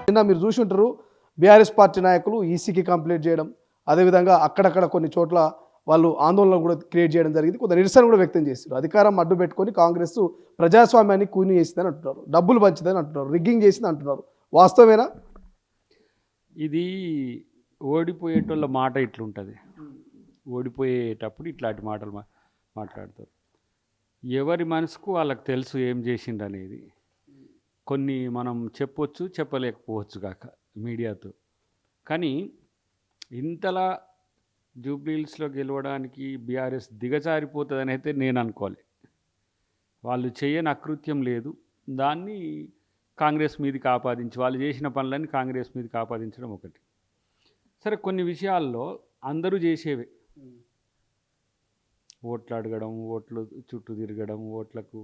నిన్న మీరు చూసి ఉంటారు, బీఆర్ఎస్ పార్టీ నాయకులు ఈసీకి కంప్లైంట్ చేయడం, అదేవిధంగా అక్కడక్కడ కొన్ని చోట్ల వాళ్ళు ఆందోళన కూడా క్రియేట్ చేయడం జరిగింది. కొంత నిరసన కూడా వ్యక్తం చేశారు. అధికారం అడ్డు పెట్టుకొని కాంగ్రెస్ ప్రజాస్వామ్యాన్ని కూని చేసిందని అంటున్నారు, డబ్బులు పంచిందని అంటున్నారు, రిగ్గింగ్ చేసింది అంటున్నారు. వాస్తవేనా? ఇది ఓడిపోయేటోళ్ళ మాట ఇట్లుంటుంది. ఓడిపోయేటప్పుడు ఇట్లాంటి మాటలు మాట్లాడతారు. ఎవరి మనసుకు వాళ్ళకి తెలుసు ఏం చేసిండు అనేది. కొన్ని మనం చెప్పొచ్చు, చెప్పలేకపోవచ్చు కాక మీడియాతో. కానీ ఇంతలా జూబ్లీహిల్స్లో గెలవడానికి బీఆర్ఎస్ దిగజారిపోతుందని అయితే నేను అనుకోలే. వాళ్ళు చేయని అకృత్యం లేదు. దాన్ని కాంగ్రెస్ మీదకి ఆపాదించి, వాళ్ళు చేసిన పనులన్నీ కాంగ్రెస్ మీదకి ఆపాదించడం ఒకటి. సరే, కొన్ని విషయాల్లో అందరూ చేసేవే. ఓట్లు అడగడం, ఓట్లు చుట్టూ తిరగడం, ఓట్లకు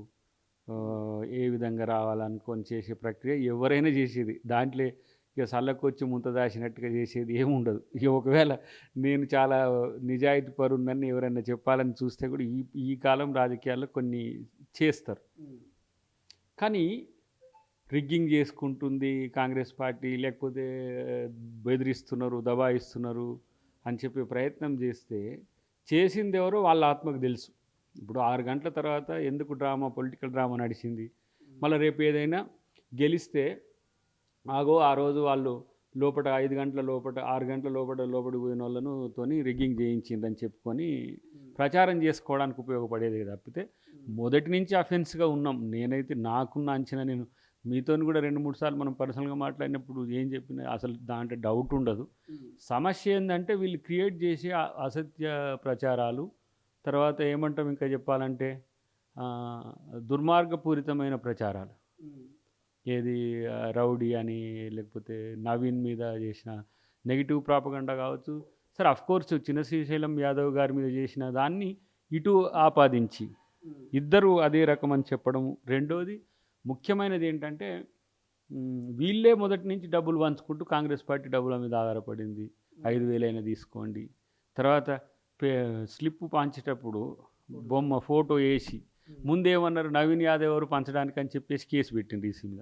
ఏ విధంగా రావాలనుకొని చేసే ప్రక్రియ ఎవరైనా చేసేది. దాంట్లో ఇక సల్లకొచ్చి ముంత దాచినట్టుగా చేసేది ఏముండదు. ఇక ఒకవేళ నేను చాలా నిజాయితీ పరుందని ఎవరైనా చెప్పాలని చూస్తే కూడా ఈ కాలం రాజకీయాల్లో కొన్ని చేస్తారు. కానీ రిగ్గింగ్ చేసుకుంటుంది కాంగ్రెస్ పార్టీ, లేకపోతే బెదిరిస్తున్నారు, దబాయిస్తున్నారు అని చెప్పే ప్రయత్నం చేస్తే చేసింది ఎవరో వాళ్ళ ఆత్మకు తెలుసు. ఇప్పుడు 6 గంటల తర్వాత ఎందుకు పొలిటికల్ డ్రామా నడిచింది. మళ్ళీ రేపు ఏదైనా గెలిస్తే ఆగో ఆ రోజు వాళ్ళు లోపల 5 గంటల లోపల 6 గంటల లోపల పోయిన వాళ్ళను తోని రిగ్గింగ్ చేయించిందని చెప్పుకొని ప్రచారం చేసుకోవడానికి ఉపయోగపడేది తప్పితే మొదటి నుంచి అఫెన్స్గా ఉన్నాం. నేనైతే నాకున్న అంచనా, నేను మీతో కూడా 2-3 సార్లు మనం పర్సనల్గా మాట్లాడినప్పుడు ఏం చెప్పినా అసలు దాంట్లో డౌట్ ఉండదు. సమస్య ఏంటంటే వీళ్ళు క్రియేట్ చేసే అసత్య ప్రచారాలు, తర్వాత ఏమంటాం ఇంకా చెప్పాలంటే దుర్మార్గపూరితమైన ప్రచారాలు. ఏది రౌడీ అని, లేకపోతే నవీన్ మీద చేసిన నెగిటివ్ ప్రాపగండా కావచ్చు. సరే, అఫ్కోర్స్ చిన్న శ్రీశైలం యాదవ్ గారి మీద చేసిన దాన్ని ఇటు ఆపాదించి ఇద్దరు అదే రకం అని చెప్పడం. రెండోది ముఖ్యమైనది ఏంటంటే వీళ్ళే మొదటి నుంచి డబ్బులు పంచుకుంటూ కాంగ్రెస్ పార్టీ డబ్బుల మీద ఆధారపడింది. 5,000 అయినా తీసుకోండి. తర్వాత స్లిప్ పంచేటప్పుడు బొమ్మ ఫోటో వేసి ముందేమన్నారు, నవీన్ యాదవ్ ఎవరు పంచడానికి అని చెప్పేసి కేసు పెట్టింది ఈసీ మీద.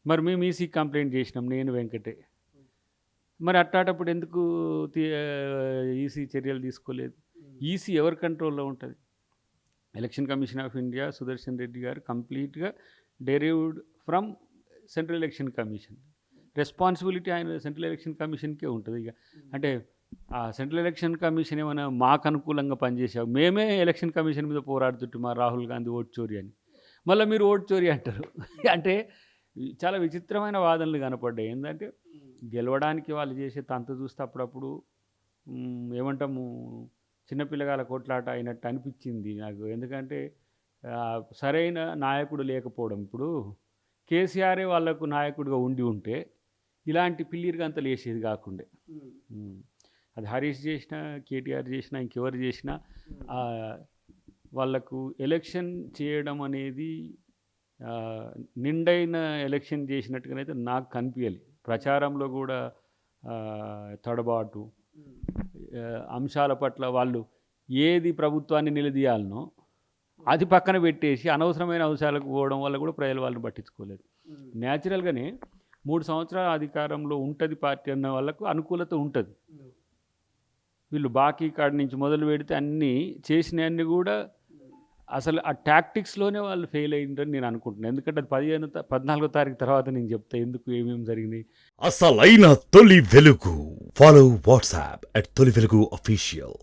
మరి మేము ఈసీ కంప్లైంట్ చేసినాం, నేను వెంకటే. మరి అట్టాటప్పుడు ఎందుకు ఈసీ చర్యలు తీసుకోలేదు? ఈసీ ఎవరి కంట్రోల్లో ఉంటుంది? Election commission of India, Sudarshan Reddy గారు కంప్లీట్గా derived from central election commission. Responsibility ఆయన సెంట్రల్ ఎలక్షన్ కమిషన్కే ఉంటుంది. ఇక అంటే ఆ సెంట్రల్ ఎలక్షన్ కమిషన్ ఏమైనా మాకు అనుకూలంగా పనిచేసావు, మేమే ఎలక్షన్ కమిషన్ మీద పోరాడుతుంటే మా రాహుల్ గాంధీ ఓటు చోరీ అని, మళ్ళీ మీరు ఓటు చోరీ అంటారు. అంటే చాలా విచిత్రమైన వాదనలు కనపడ్డాయి. ఏంటంటే గెలవడానికి వాళ్ళు చేసే తంతు చూస్తే అప్పుడప్పుడు ఏమంటాము, చిన్నపిల్లగాల కొట్లాట అయినట్టు అనిపించింది నాకు. ఎందుకంటే సరైన నాయకుడు లేకపోవడం. ఇప్పుడు కేసీఆరే వాళ్ళకు నాయకుడిగా ఉంటే ఇలాంటి పిల్లిరిగంతలు వేసేది కాకుండే. అది హరీష్ చేసినా, కేటీఆర్ చేసినా, ఇంకెవరు చేసినా వాళ్ళకు ఎలక్షన్ చేయడం అనేది నిండైన ఎలక్షన్ చేసినట్టుగానైతే నాకు కనిపించాలి. ప్రచారంలో కూడా తడబాటు అంశాల పట్ల వాళ్ళు ఏది ప్రభుత్వాన్ని నిలదీయాలనో అది పక్కన పెట్టేసి అనవసరమైన అంశాలకు పోవడం వల్ల కూడా ప్రజలు వాళ్ళని పట్టించుకోలేదు. న్యాచురల్గానే 3 సంవత్సరాల అధికారంలో ఉంటుంది పార్టీ అన్న వాళ్ళకు అనుకూలత ఉంటుంది. వీళ్ళు బాకీ కాడి నుంచి మొదలు పెడితే అన్నీ చేసినవన్నీ కూడా అసలు ఆ టాక్టిక్స్లోనే వాళ్ళు ఫెయిల్ అయ్యిందని నేను అనుకుంటున్నాను. ఎందుకంటే అది 14వ తారీఖు తర్వాత నేను చెప్తా ఎందుకు ఏమేమి జరిగింది. అసలైన తొలి వెలుగు. ఫాలో వాట్సాప్ @తొలి వెలుగు official.